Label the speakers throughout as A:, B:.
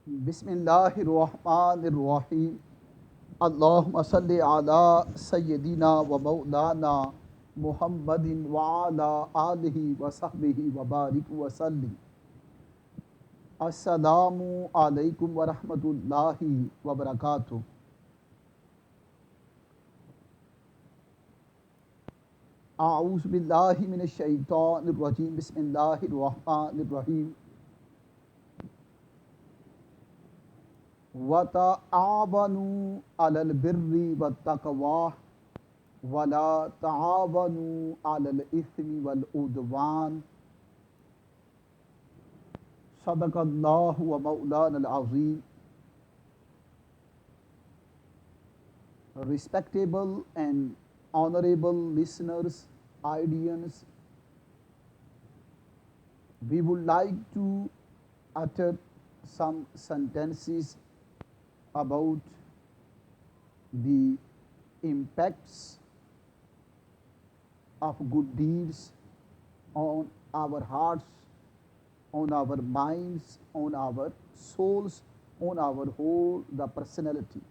A: बिस्मिल्लाहिर्रहमानिर्रहीम अल्लाहुम्मा सल्लि अला सय्यदिना व मौलाना मुहम्मदिन व अला आलिहि व सहबिहि व बारिक व सल्लिम। अस्सलामु अलैकुम व रहमतुल्लाहि व बरकातुहू। आऊज़ु बिल्लाहि मिनश शैतानिर रजीम बिस्मिल्लाहिर्रहमानिर रहीम व तआवनु अलल बिर्रि वत्तक़वा वला तआवनु अलल इस्मि वल उद्वान। सदक़ल्लाहु व मौलानल अज़ीम। Respectable and honorable listeners, audience, we would like to utter some sentences about the impacts of good deeds on our hearts, on our minds, on our souls, on our whole the personality.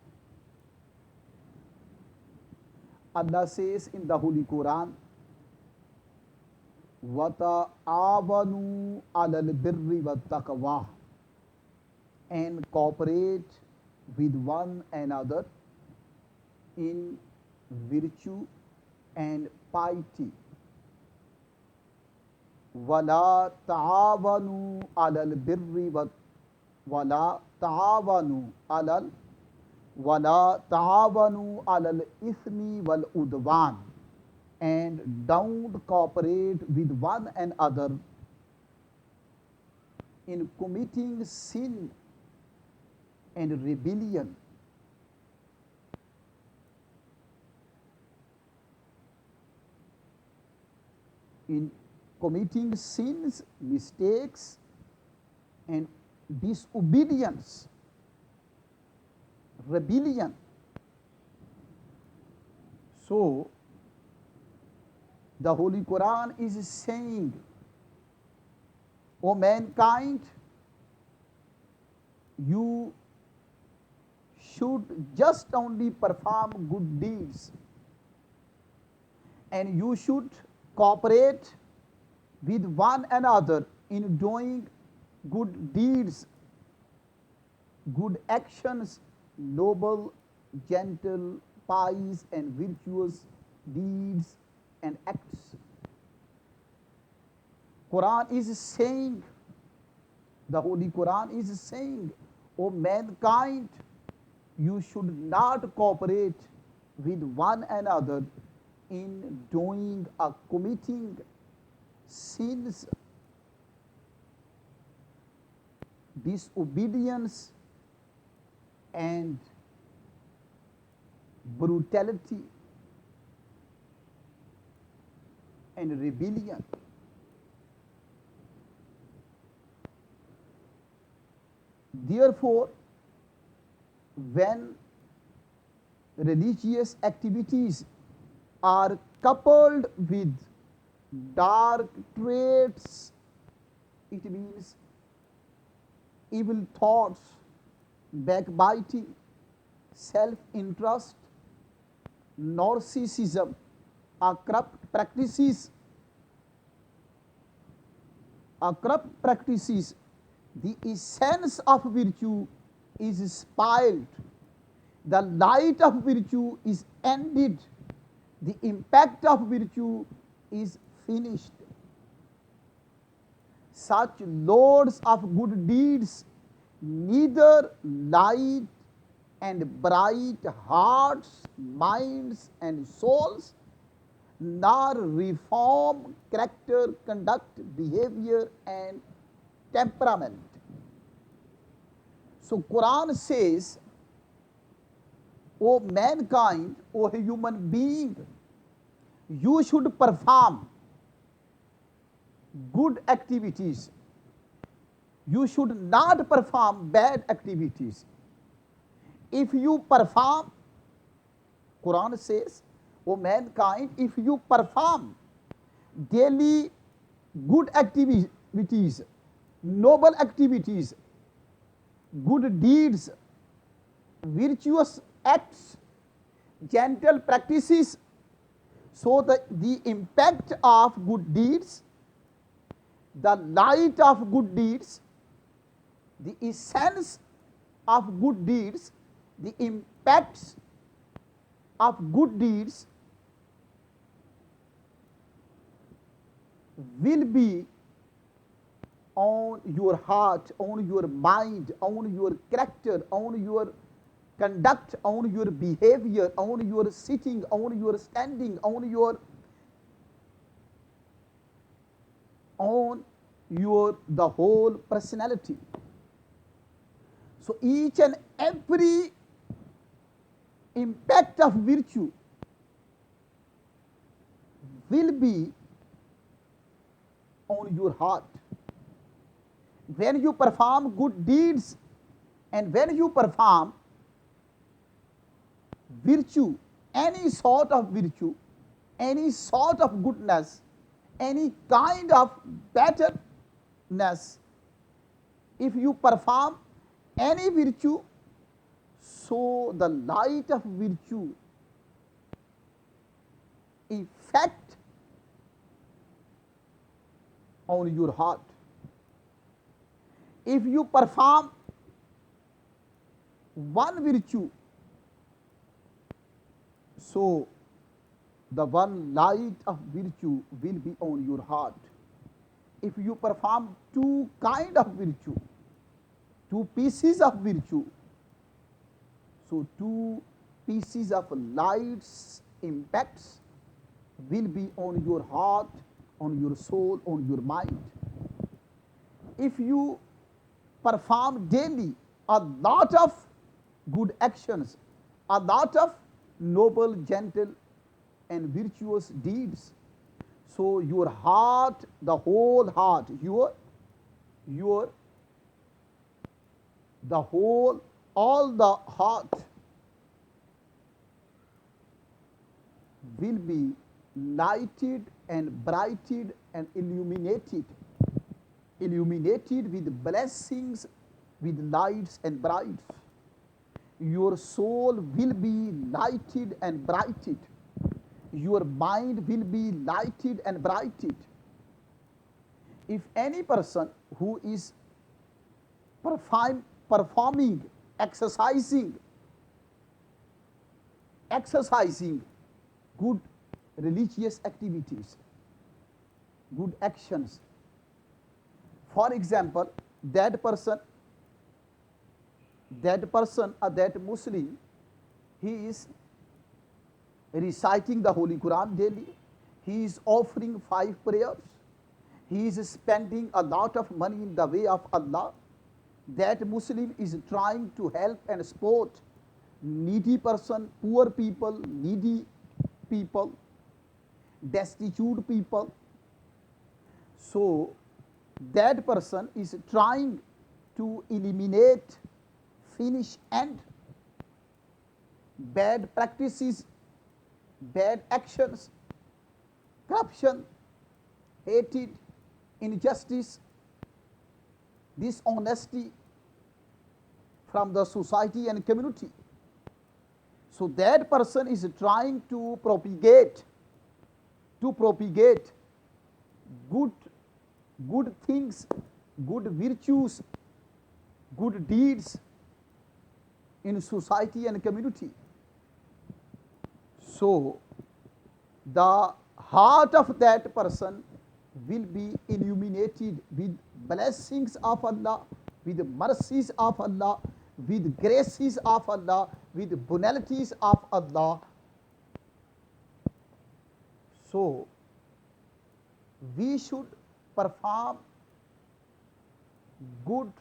A: Allah says in the Holy Quran, وَتَعَاوَنُوا عَلَى الْبِرِّ وَالتَّقْوَى, and cooperate with one another in virtue and piety. وَلَا تَعَاوَنُوا عَلَى الْبِرِّ وَلَا تَعَاوَنُوا عَلَى وَلَا تَعَاوَنُوا عَلَى الْإِثْمِ وَالْعُدْوَانِ, and don't cooperate with one another in committing sin and rebellion. In committing sins, mistakes, and disobedience, rebellion. So, the Holy Quran is saying, O mankind, you should just only perform good deeds, and you should cooperate with one another in doing good deeds, good actions, noble, gentle, pious, and virtuous deeds and acts. Quran is saying, the Holy Quran is saying, O mankind, you should not cooperate with one another in doing or committing sins, disobedience, and brutality and rebellion. Therefore, when religious activities are coupled with dark traits, it means evil thoughts, backbiting, self-interest, narcissism, or corrupt practices, the essence of virtue is spoiled, the light of virtue is ended, the impact of virtue is finished. Such lords of good deeds neither light and bright hearts, minds, and souls, nor reform character, conduct, behavior, and temperament. So Quran says, O mankind, O human being, you should perform good activities. You should not perform bad activities. If you perform, Quran says, O mankind, if you perform daily good activities, noble activities, good deeds, virtuous acts, gentle practices. So the impact of good deeds, the light of good deeds, the essence of good deeds, the impacts of good deeds will be on your heart, on your mind, on your character, on your conduct, on your behavior, on your sitting, on your standing, on your the whole personality. So each and every impact of virtue will be on your heart. When you perform good deeds and when you perform virtue, any sort of virtue, any sort of goodness, any kind of betterness, if you perform any virtue, so the light of virtue effect on your heart. If you perform one virtue, so the one light of virtue will be on your heart. If you perform two kind of virtue, two pieces of virtue, so two pieces of light's impacts will be on your heart, on your soul, on your mind. If you perform daily a lot of good actions, a lot of noble, gentle, and virtuous deeds, so your heart, the whole heart, your the whole, all the heart will be lighted and brighted and illuminated with blessings, with lights and brights. Your soul will be lighted and brighted. Your mind will be lighted and brighted. If any person who is performing, exercising good religious activities, good actions, for example, that person or that Muslim, he is reciting the Holy Quran daily, he is offering 5 prayers, he is spending a lot of money in the way of Allah. That Muslim is trying to help and support needy person, poor people, needy people, destitute people. So that person is trying to eliminate, finish, end bad practices, bad actions, corruption, hatred, injustice, dishonesty from the society and community. So that person is trying to propagate good things, good virtues, good deeds in society and community. So the heart of that person will be illuminated with blessings of Allah, with mercies of Allah, with graces of Allah, with bounties of Allah. So we should perform good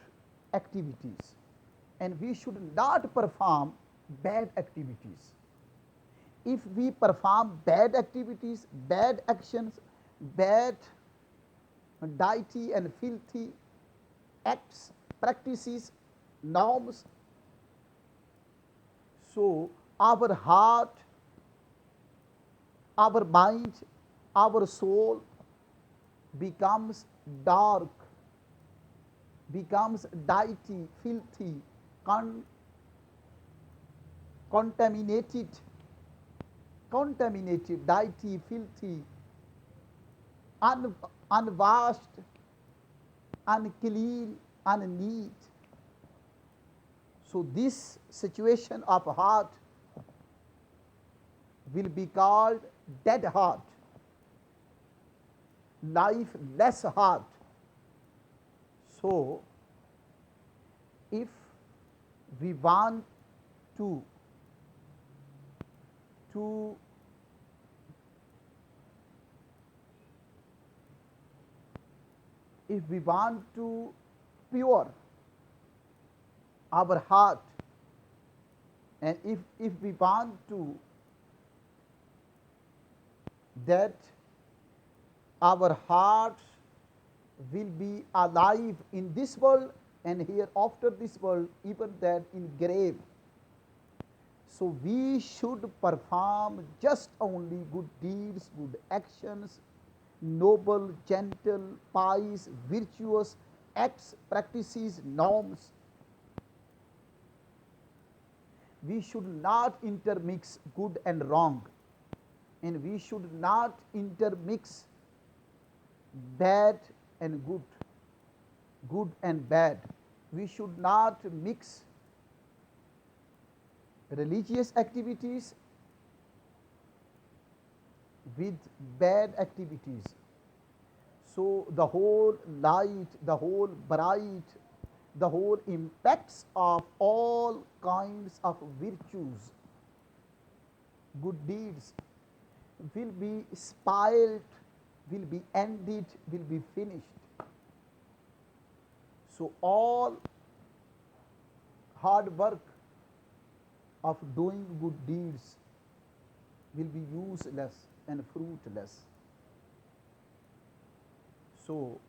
A: activities and we should not perform bad activities. If we perform bad activities, bad actions, bad dirty and filthy acts, practices, norms, so our heart, our mind, our soul becomes dark, becomes dirty, filthy, con- contaminated, contaminated, dirty, filthy, unwashed, unclean, unneat. So this situation of heart will be called dead heart, lifeless heart. So if we want to to if we want to pure our heart, and if we want to that our hearts will be alive in this world and here after this world, even that in grave. So we should perform just only good deeds, good actions, noble, gentle, pious, virtuous acts, practices, norms. We should not intermix good and wrong, and we should not intermix bad and good, good and bad. We should not mix religious activities with bad activities. So the whole light, the whole bright, the whole impacts of all kinds of virtues, good deeds will be spoiled, will be ended, will be finished. So all hard work of doing good deeds will be useless and fruitless. So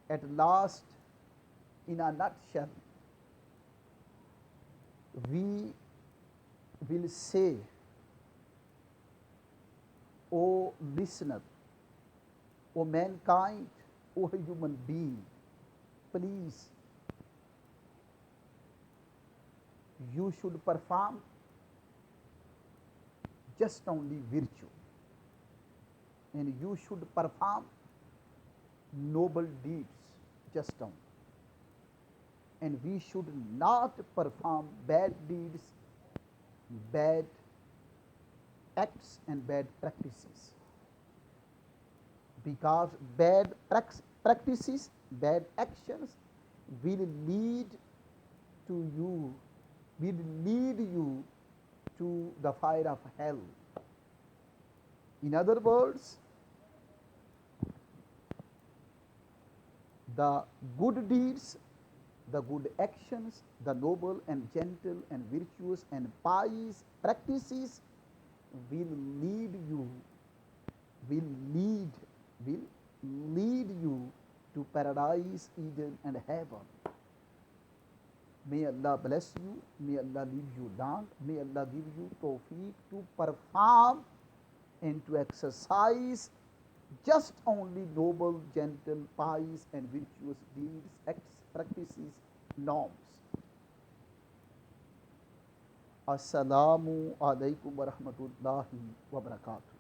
A: at last, in a nutshell, we will say, O listener, O mankind, O human being, please, you should perform just only virtue, and you should perform noble deeds just only, and we should not perform bad deeds, bad acts and bad practices, because bad practices, bad actions will lead to you, will lead you to the fire of hell. In other words, the good deeds, the good actions, the noble and gentle and virtuous and pious practices will lead you, will lead, will lead you to paradise, Eden and heaven. May Allah bless you, may Allah leave you long, may Allah give you tawfiq to perform and to exercise just only noble, gentle, pious and virtuous deeds, acts, practices, norms. Assalamu alaikum wa rahmatullahi wa barakatuh.